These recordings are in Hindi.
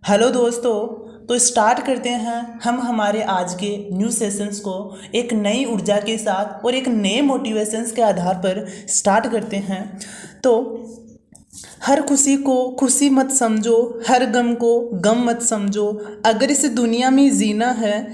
हेलो दोस्तों। तो स्टार्ट करते हैं हम हमारे आज के न्यू सेशंस को एक नई ऊर्जा के साथ और एक नए मोटिवेशंस के आधार पर स्टार्ट करते हैं। तो हर खुशी को खुशी मत समझो, हर गम को गम मत समझो। अगर इस दुनिया में जीना है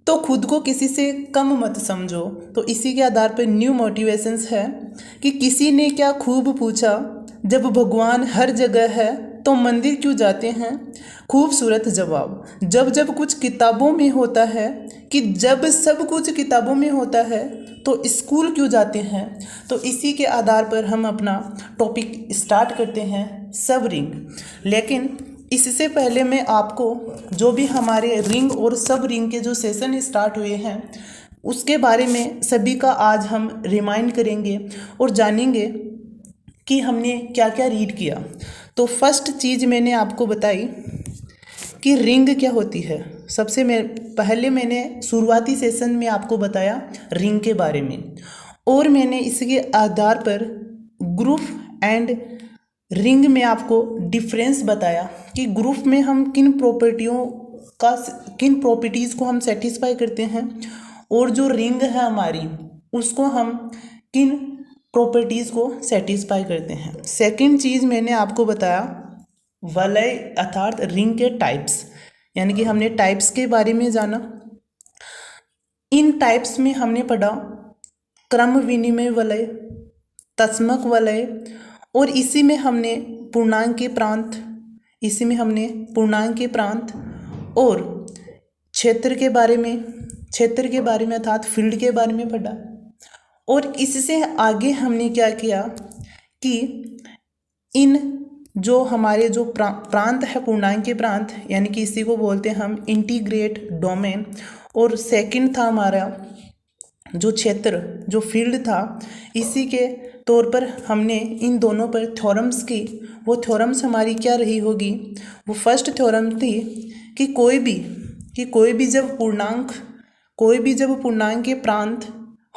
तो खुद को किसी से कम मत समझो। तो इसी के आधार पर न्यू मोटिवेशंस है कि किसी ने क्या खूब पूछा, जब भगवान हर जगह है तो मंदिर क्यों जाते हैं। खूबसूरत जवाब, जब जब कुछ किताबों में होता है कि जब सब कुछ किताबों में होता है तो स्कूल क्यों जाते हैं। तो इसी के आधार पर हम अपना टॉपिक स्टार्ट करते हैं, सब रिंग। लेकिन इससे पहले मैं आपको जो भी हमारे रिंग और सब रिंग के जो सेशन स्टार्ट हुए हैं उसके बारे में सभी का आज हम रिमाइंड करेंगे और जानेंगे कि हमने क्या क्या रीड किया। तो फर्स्ट चीज़ मैंने आपको बताई कि रिंग क्या होती है। पहले मैंने शुरुआती सेशन में आपको बताया रिंग के बारे में, और मैंने इसके आधार पर ग्रुप एंड रिंग में आपको डिफरेंस बताया कि ग्रुप में हम किन प्रॉपर्टीज़ को हम सेटिस्फाई करते हैं, और जो रिंग है हमारी उसको हम किन प्रॉपर्टीज़ को सेटिस्फाई करते हैं। सेकंड चीज़ मैंने आपको बताया वलय अर्थात रिंग के टाइप्स, यानी कि हमने टाइप्स के बारे में जाना। इन टाइप्स में हमने पढ़ा क्रम विनिमय वलय, तत्समक वलय, और इसी में हमने पूर्णांक के प्रांत और क्षेत्र के बारे में अर्थात फील्ड के बारे में पढ़ा। और इससे आगे हमने क्या किया कि इन जो हमारे जो प्रांत है पूर्णांक के प्रांत, यानी कि इसी को बोलते हैं हम इंटीग्रेट डोमेन, और सेकंड था हमारा जो क्षेत्र जो फील्ड था। इसी के तौर पर हमने इन दोनों पर थ्योरम्स की। वो थ्योरम्स हमारी क्या रही होगी, वो फर्स्ट थ्योरम थी कि कोई भी जब पूर्णांक के प्रांत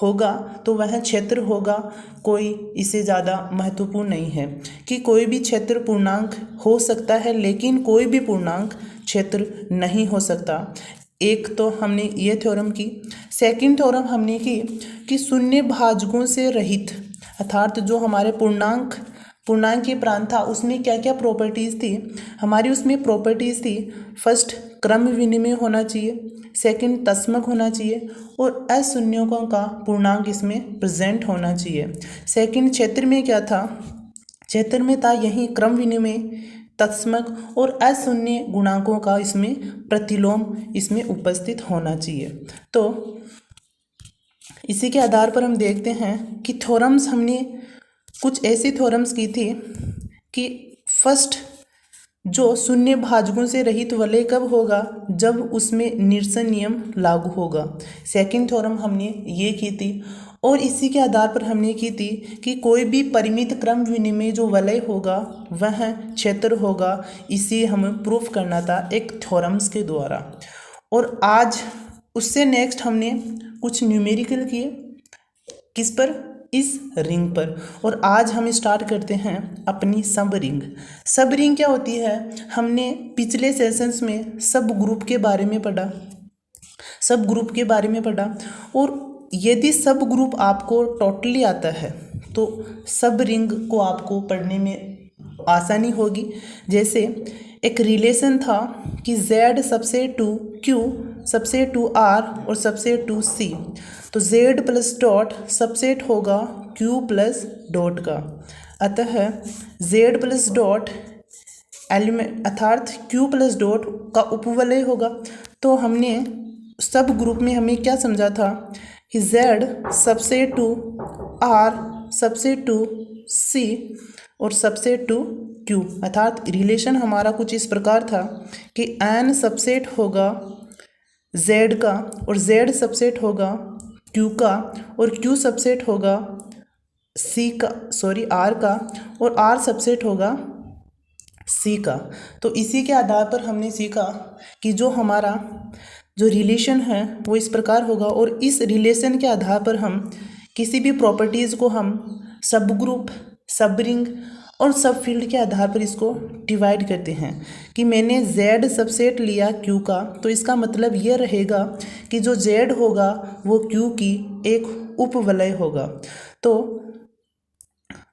होगा तो वह क्षेत्र होगा। कोई इससे ज़्यादा महत्वपूर्ण नहीं है कि कोई भी क्षेत्र पूर्णांक हो सकता है लेकिन कोई भी पूर्णांक क्षेत्र नहीं हो सकता। एक तो हमने ये थ्योरम की। सेकंड थ्योरम हमने की कि शून्य भाजकों से रहित, अर्थात जो हमारे पूर्णांक के प्रांत था उसमें क्या क्या प्रॉपर्टीज़ थी हमारी। उसमें प्रॉपर्टीज़ थी फर्स्ट क्रम विनिमय होना चाहिए, सेकंड तत्समक होना चाहिए, और अशून्यों का पूर्णांक इसमें प्रेजेंट होना चाहिए। सेकंड क्षेत्र में क्या था, क्षेत्र में था यही क्रम विनिमय, तत्समक और अशून्य गुणांकों का इसमें प्रतिलोम इसमें उपस्थित होना चाहिए। तो इसी के आधार पर हम देखते हैं कि थ्योरम्स हमने कुछ ऐसी थ्योरम्स की थी कि फर्स्ट जो शून्य भाजकों से रहित वलय कब होगा, जब उसमें निरसन नियम लागू होगा। सेकंड थ्योरम हमने ये की थी, और इसी के आधार पर हमने की थी कि कोई भी परिमित क्रम विनिमय जो वलय होगा वह क्षेत्र होगा। इसे हमें प्रूफ करना था एक थ्योरम्स के द्वारा। और आज उससे नेक्स्ट हमने कुछ न्यूमेरिकल किए, किस पर, इस रिंग पर। और आज हम स्टार्ट करते हैं अपनी सब रिंग। सब रिंग क्या होती है, हमने पिछले सेशंस में सब ग्रुप के बारे में पढ़ा। और यदि सब ग्रुप आपको टोटली आता है तो सब रिंग को आपको पढ़ने में आसानी होगी। जैसे एक रिलेशन था कि Z सबसे टू Q सबसे टू R और सबसे टू C, तो Z प्लस डॉट सबसेट होगा Q प्लस डॉट का। अतः Z प्लस डॉट एलिमेंट अर्थात Q प्लस डॉट का उपवलय होगा। तो हमने सब ग्रुप में हमें क्या समझा था कि Z सबसे टू R सबसे टू C और सबसे टू Q, अर्थात रिलेशन हमारा कुछ इस प्रकार था कि N सबसेट होगा Z का और Z सबसेट होगा Q का और Q सबसेट होगा R का और R सबसेट होगा C का। तो इसी के आधार पर हमने सीखा कि जो हमारा जो रिलेशन है वो इस प्रकार होगा, और इस रिलेशन के आधार पर हम किसी भी प्रॉपर्टीज़ को हम सब ग्रुप, सब रिंग और सब फील्ड के आधार पर इसको डिवाइड करते हैं कि मैंने Z सबसेट लिया Q का, तो इसका मतलब ये रहेगा कि जो Z होगा वो Q की एक उपवलय होगा। तो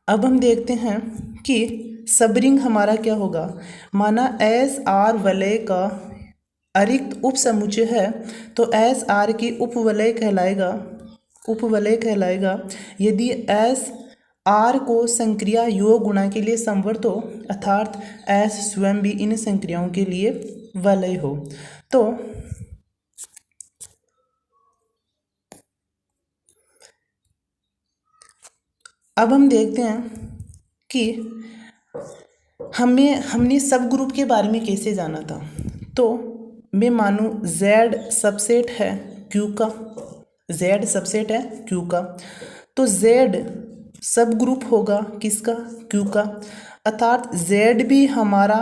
अब हम देखते हैं कि सब रिंग हमारा क्या होगा। माना एस आर वलय का अरिक्त उपसमुच्चय है, तो एस आर की उपवलय कहलाएगा यदि एस आर को संक्रिया योग गुणा के लिए समवर्त हो, अर्थात एस स्वयं भी इन संक्रियाओं के लिए वलय हो। तो अब हम देखते हैं कि हमने सब ग्रुप के बारे में कैसे जाना था। तो मैं मानूँ Z सबसेट है Q का, Z सबसेट है Q का, तो Z सब ग्रुप होगा किसका, Q का, अर्थात Z भी हमारा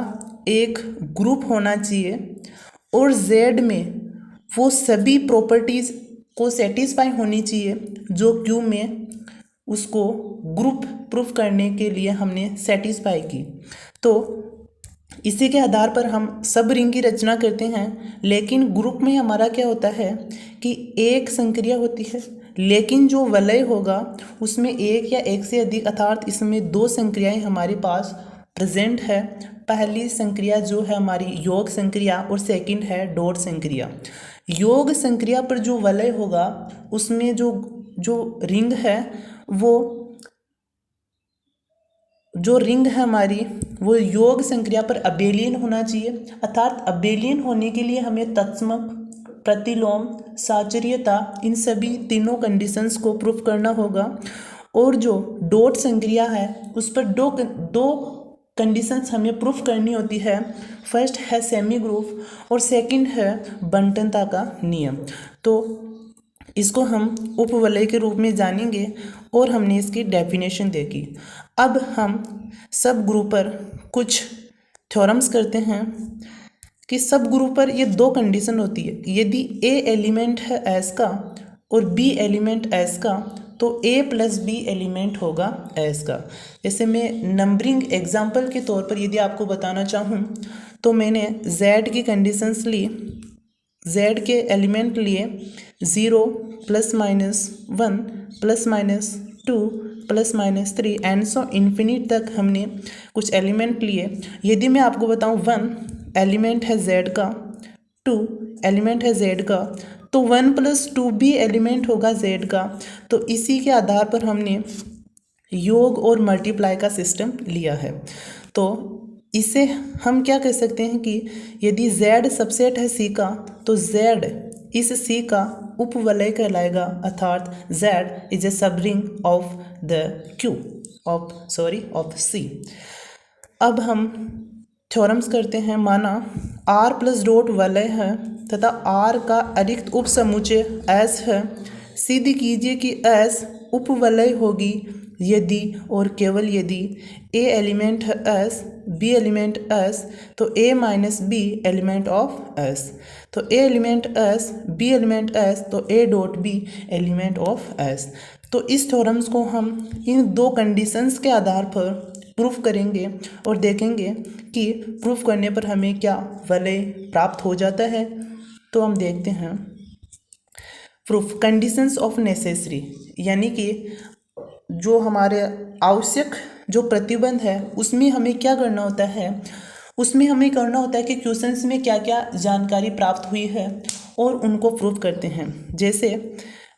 एक ग्रुप होना चाहिए और Z में वो सभी प्रॉपर्टीज़ को सेटिस्फाई होनी चाहिए जो Q में उसको ग्रुप प्रूफ करने के लिए हमने सेटिस्फाई की। तो इसी के आधार पर हम सब रिंग की रचना करते हैं, लेकिन ग्रुप में हमारा क्या होता है कि एक संक्रिया होती है, लेकिन जो वलय होगा उसमें एक या एक से अधिक, अर्थात इसमें दो संक्रियाएं हमारे पास प्रेजेंट है। पहली संक्रिया जो है हमारी योग संक्रिया और सेकंड है डॉट संक्रिया। योग संक्रिया पर जो वलय होगा उसमें जो रिंग है जो रिंग है हमारी वो योग संक्रिया पर अबेलियन होना चाहिए, अर्थात अबेलियन होने के लिए हमें तत्समक, प्रतिलोम, साचर्यता, इन सभी तीनों कंडीशंस को प्रूफ करना होगा। और जो डॉट संक्रिया है उस पर दो कंडीशंस हमें प्रूफ करनी होती है। फर्स्ट है सेमी ग्रुप और सेकंड है बंटनता का नियम। तो इसको हम उपवलय के रूप में जानेंगे और हमने इसकी डेफिनेशन देखी। अब हम सब ग्रुप पर कुछ थ्योरम्स करते हैं कि सब ग्रुप पर ये दो कंडीशन होती है। यदि ए एलिमेंट है एस का और बी एलिमेंट एस का, तो ए प्लस बी एलिमेंट होगा एस का। जैसे मैं नंबरिंग एग्जाम्पल के तौर पर यदि आपको बताना चाहूँ तो मैंने Z की कंडीशंस ली, Z के एलिमेंट लिए 0 +- 1 +- 2 +- 3 एंड सो इन्फिनिट तक हमने कुछ एलिमेंट लिए। यदि मैं आपको बताऊं 1 एलिमेंट है Z का, 2 एलिमेंट है Z का, तो 1 + 2 भी एलिमेंट होगा Z का। तो इसी के आधार पर हमने योग और मल्टीप्लाई का सिस्टम लिया है। तो इसे हम क्या कह सकते हैं कि यदि Z सबसेट है C का, तो Z इस C का उपवलय कहलाएगा, अर्थात Z इज ए सब ring of the Q of C। अब हम थ्योरम्स करते हैं। माना R प्लस डॉट वलय है तथा R का अरिक्त उपसमुच्चय S है। सिद्ध कीजिए कि S उपवलय होगी यदि और केवल यदि A एलिमेंट है S, B एलिमेंट S, तो A minus B element of S, तो A element S, B element S, तो A dot B element of S। तो इस थ्योरम्स को हम इन दो कंडीशंस के आधार पर प्रूफ करेंगे और देखेंगे कि प्रूफ करने पर हमें क्या वलय प्राप्त हो जाता है। तो हम देखते हैं प्रूफ कंडीशंस ऑफ नेसेसरी, यानी कि जो हमारे आवश्यक जो प्रतिबंध है उसमें हमें क्या करना होता है, उसमें हमें करना होता है कि क्वेश्चंस में क्या क्या जानकारी प्राप्त हुई है और उनको प्रूफ करते हैं। जैसे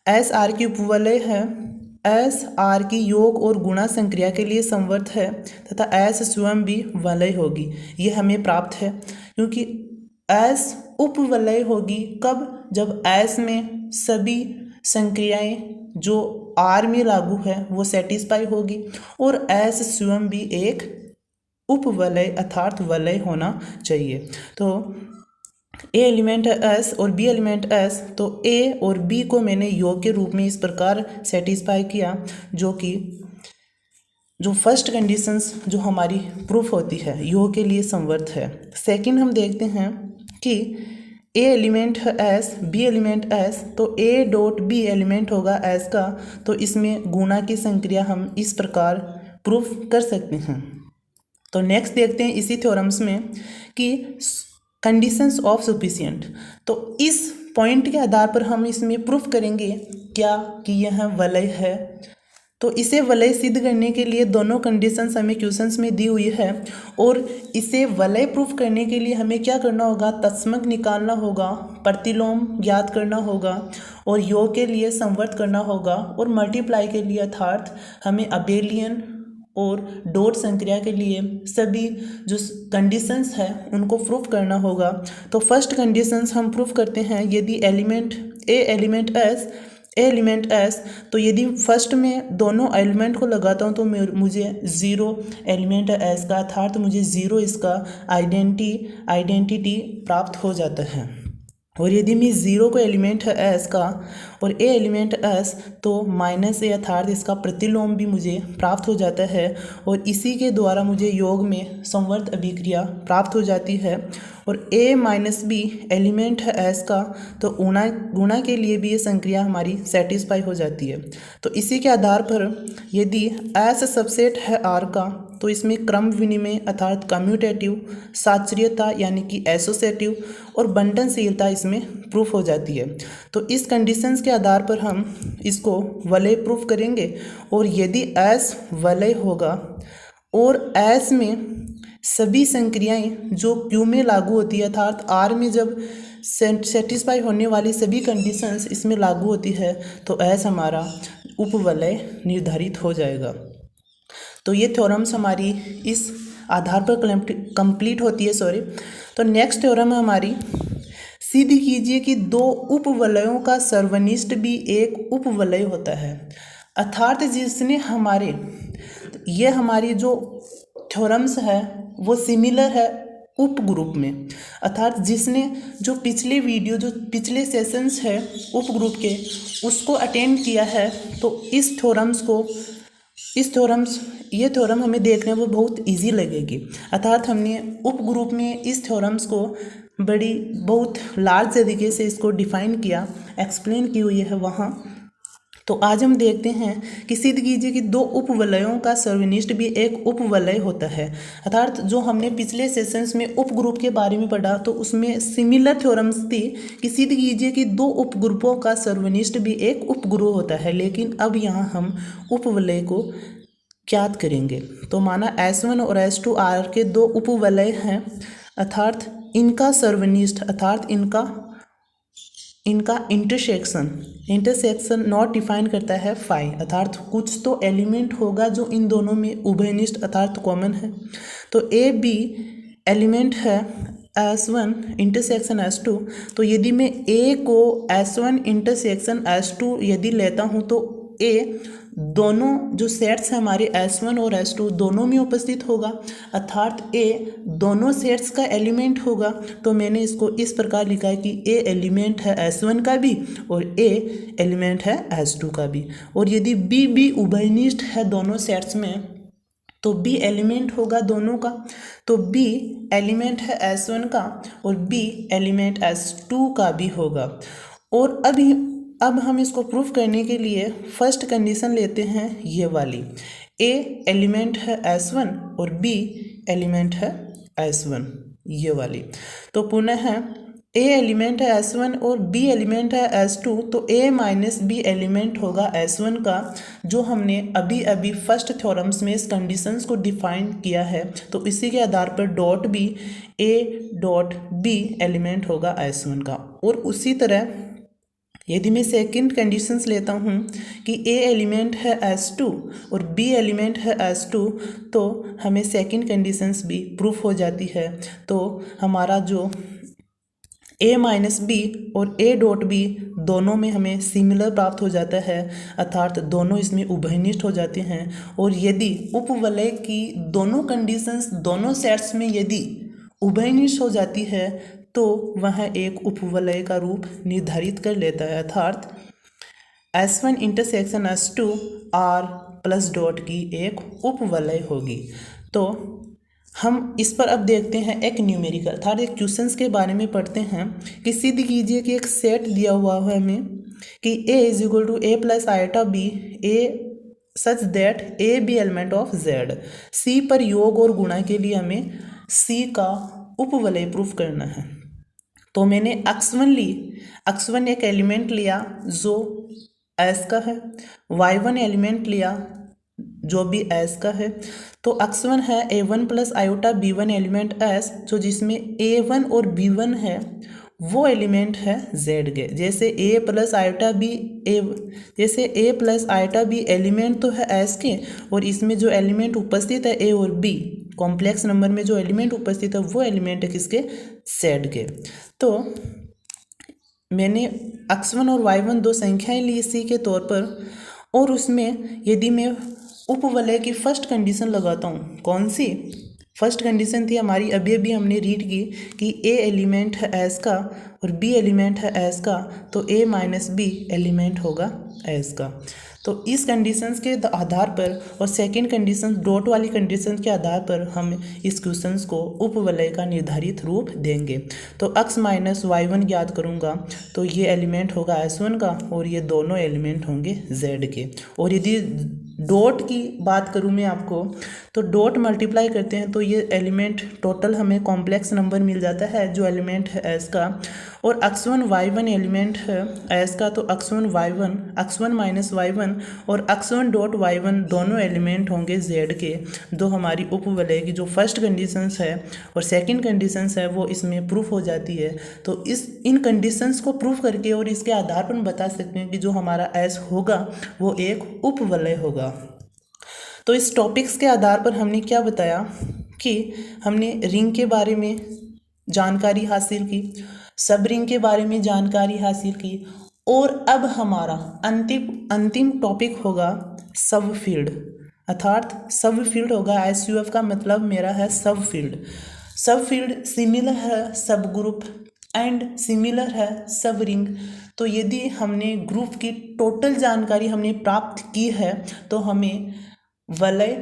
एस आर की उपवलय है, एस आर की योग और गुणा संक्रिया के लिए समवर्त है तथा एस स्वयं भी वलय होगी, ये हमें प्राप्त है। क्योंकि एस उपवलय होगी कब, जब एस में सभी संक्रियाएं जो आर में लागू है वो सेटिस्फाई होगी और एस स्वयं भी एक उपवलय अर्थात वलय होना चाहिए। तो ए एलिमेंट है एस और बी एलिमेंट एस, तो ए और बी को मैंने योग के रूप में इस प्रकार सेटिस्फाई किया जो फर्स्ट कंडीशंस जो हमारी प्रूफ होती है योग के लिए समवर्त है। सेकंड हम देखते हैं कि ए एलिमेंट है एस, बी एलिमेंट एस, तो ए डॉट बी एलिमेंट होगा एस का। तो इसमें गुणा की संक्रिया हम इस प्रकार प्रूफ कर सकते हैं। तो नेक्स्ट देखते हैं इसी थ्योरम्स में कि कंडीशंस ऑफ सफिशिएंट। तो इस पॉइंट के आधार पर हम इसमें प्रूफ करेंगे क्या कि यह वलय है। तो इसे वलय सिद्ध करने के लिए दोनों कंडीशंस हमें क्वेश्चंस में दी हुई है और इसे वलय प्रूफ करने के लिए हमें क्या करना होगा, तत्समक निकालना होगा, प्रतिलोम ज्ञात करना होगा और योग के लिए संवर्त करना होगा और मल्टीप्लाई के लिए अर्थात हमें अबेलियन और डॉट संक्रिया के लिए सभी जो कंडीशंस है उनको प्रूफ करना होगा। तो फर्स्ट कंडीशंस हम प्रूफ करते हैं, यदि एलिमेंट ए एलिमेंट एस, तो यदि फर्स्ट में दोनों एलिमेंट को लगाता हूँ तो मुझे ज़ीरो एलिमेंट एस का अर्थात मुझे ज़ीरो इसका आइडेंटिटी प्राप्त हो जाता है। और यदि मैं ज़ीरो को एलिमेंट है एस का और ए एलिमेंट एस, तो माइनस ए अर्थात इसका प्रतिलोम भी मुझे प्राप्त हो जाता है और इसी के द्वारा मुझे योग में संवर्त अभिक्रिया प्राप्त हो जाती है। और ए माइनस बी एलिमेंट है एस का, तो गुणा के लिए भी ये संक्रिया हमारी सेटिस्फाई हो जाती है। तो इसी के आधार पर यदि एस सबसेट है आर का, तो इसमें क्रम विनिमय अर्थात कम्यूटेटिव, साचर्यता यानी कि एसोसिएटिव और बंटनशीलता इसमें प्रूफ हो जाती है। तो इस कंडीशंस के आधार पर हम इसको वलय प्रूफ करेंगे और यदि एस वलय होगा और एस में सभी संक्रियाएं जो क्यू में लागू होती है अर्थात आर में जब सेटिस्फाई होने वाली सभी कंडीशंस इसमें लागू होती है, तो एस हमारा उपवलय निर्धारित हो जाएगा। तो ये थ्योरम्स हमारी इस आधार पर कंप्लीट होती है। तो नेक्स्ट थ्योरम है हमारी, सिद्ध कीजिए कि दो उपवलयों का सर्वनिष्ठ भी एक उपवलय होता है। अर्थात जिसने हमारी जो थ्योरम्स है वो सिमिलर है उप ग्रुप में, अर्थात जिसने जो पिछले सेशंस है उप ग्रुप के उसको अटेंड किया है, तो ये थ्योरम हमें देखने में बहुत इजी लगेगी। अर्थात हमने उप ग्रुप में इस थ्योरम्स को बहुत लार्ज तरीके से इसको डिफाइन किया, एक्सप्लेन की हुई है वहाँ। तो आज हम देखते हैं कि सिद्ध कीजिए कि दो उपवलयों का सर्वनिष्ठ भी एक उपवलय होता है। अर्थात जो हमने पिछले सेशंस में उप ग्रुप के बारे में पढ़ा, तो उसमें सिमिलर थ्योरम्स थी कि सिद्ध कीजिए कि दो उपग्रुपों का सर्वनिष्ठ भी एक उपग्रुप होता है। लेकिन अब यहाँ हम उपवलय को ज्ञात करेंगे। तो माना S1 और S2 R के दो उपवलय हैं, अर्थात इनका सर्वनिष्ठ अर्थात इनका इंटरसेक्शन नॉट डिफाइन करता है फाई, अर्थात कुछ तो एलिमेंट होगा जो इन दोनों में उभयनिष्ठ अर्थात कॉमन है। तो ए बी एलिमेंट है S1 इंटरसेक्शन S2, तो यदि मैं A को S1 इंटरसेक्शन S2 यदि लेता हूँ, तो A दोनों जो सेट्स हैं हमारे S1 और S2 दोनों में उपस्थित होगा, अर्थात A दोनों सेट्स का एलिमेंट होगा। तो मैंने इसको इस प्रकार लिखा है कि A एलिमेंट है S1 का भी और A एलिमेंट है S2 का भी। और यदि B उभयनिष्ठ है दोनों सेट्स में, तो B एलिमेंट होगा दोनों का, तो B एलिमेंट है S1 का और B एलिमेंट S2 का भी होगा। और अब हम इसको प्रूफ करने के लिए फर्स्ट कंडीशन लेते हैं ये वाली, A एलिमेंट है S1 और B एलिमेंट है S1 ये वाली। तो पुनः है A एलिमेंट है S1 और B एलिमेंट है S2, तो A माइनस B एलिमेंट होगा S1 का, जो हमने अभी फर्स्ट थ्योरम्स में इस कंडीशंस को डिफाइन किया है। तो इसी के आधार पर dot B A dot B element होगा S1 का। और उसी तरह यदि मैं सेकंड कंडीशंस लेता हूँ कि A एलिमेंट है S2 और B एलिमेंट है S2, तो हमें सेकंड कंडीशंस भी प्रूफ हो जाती है। तो हमारा जो A माइनस B और A डॉट B दोनों में हमें सिमिलर प्राप्त हो जाता है, अर्थात दोनों इसमें उभयनिष्ठ हो जाते हैं। और यदि उपवलय की दोनों कंडीशंस दोनों सेट्स में यदि उभयनिष्ठ हो जाती है, तो वह एक उपवलय का रूप निर्धारित कर लेता है, अर्थात S1 intersection S2 R plus dot की एक उपवलय होगी। तो हम इस पर अब देखते हैं एक न्यूमेरिकल अर्थात एक क्वेश्चंस के बारे में पढ़ते हैं कि सिद्ध कीजिए कि एक सेट दिया हुआ है हमें कि A is equal to A plus iota B, A such that A B element of Z. C पर योग और गुणा के लिए हमें सी का उपवलय प्रूफ करना है। तो मैंने x1 ली, x1 एक एलिमेंट लिया जो एस का है, y1 एलिमेंट लिया जो भी एस का है। तो x1 है a1 plus iota b1 element S, जो जिसमें a1 और b1 है वो एलिमेंट है z के। जैसे a प्लस आयोटा बी जैसे a plus iota b element तो है एस के, और इसमें जो एलिमेंट उपस्थित है a और b, कॉम्प्लेक्स नंबर में जो एलिमेंट उपस्थित है वो एलिमेंट है किसके, z के। तो मैंने x1 और y1 दो संख्याएं ली सी के तौर पर, और उसमें यदि मैं उपवलय की फर्स्ट कंडीशन लगाता हूँ, कौन सी फर्स्ट कंडीशन थी हमारी, अभी हमने रीड की कि ए एलिमेंट है एस का और बी एलिमेंट है एस का, तो ए माइनस बी एलिमेंट होगा एस का। तो इस कंडीशंस के आधार पर और सेकंड कंडीशन डॉट वाली कंडीशन के आधार पर हम इस क्वेश्चंस को उपवलय का निर्धारित रूप देंगे। तो x माइनस y1 याद करूँगा तो ये एलिमेंट होगा s1 का, और ये दोनों एलिमेंट होंगे z के। और यदि डॉट की बात करूँ मैं आपको, तो डॉट मल्टीप्लाई करते हैं तो ये एलिमेंट टोटल हमें कॉम्प्लेक्स नंबर मिल जाता है जो एलिमेंट है एस का, और x1 y1 एलिमेंट है एस का, तो x1 माइनस y1 और x1 डॉट y1 दोनों एलिमेंट होंगे z के। दो हमारी उपवलय की जो फर्स्ट कंडीशंस है और सेकंड कंडीशंस है वो इसमें प्रूफ हो जाती है। तो इन कंडीशंस को प्रूफ करके और इसके आधार पर हम बता सकते हैं कि जो हमारा एस होगा वो एक उपवलय होगा। तो इस टॉपिक्स के आधार पर हमने क्या बताया कि हमने रिंग के बारे में जानकारी हासिल की, सब रिंग के बारे में जानकारी हासिल की, और अब हमारा अंतिम टॉपिक होगा सब फील्ड, अर्थात सब फील्ड होगा। SUF का मतलब मेरा है सब फील्ड। सब फील्ड सिमिलर है सब ग्रुप एंड सिमिलर है सब रिंग। तो यदि हमने ग्रुप की टोटल जानकारी हमने प्राप्त की है तो हमें वलय,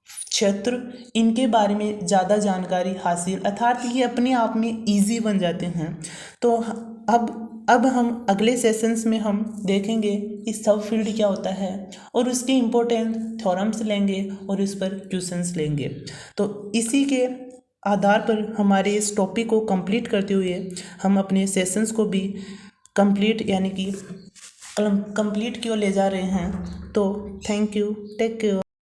क्षेत्र, इनके बारे में ज़्यादा जानकारी हासिल, अर्थात ये अपने आप में इजी बन जाते हैं। तो अब हम अगले सेशंस में हम देखेंगे कि सब फील्ड क्या होता है और उसके इम्पोर्टेंट थ्योरम्स लेंगे और इस पर क्वेश्चंस लेंगे। तो इसी के आधार पर हमारे इस टॉपिक को कंप्लीट करते हुए हम अपने सेशंस को भी कंप्लीट यानी कि कंप्लीट की ओर ले जा रहे हैं। तो थैंक यू, टेक केयर।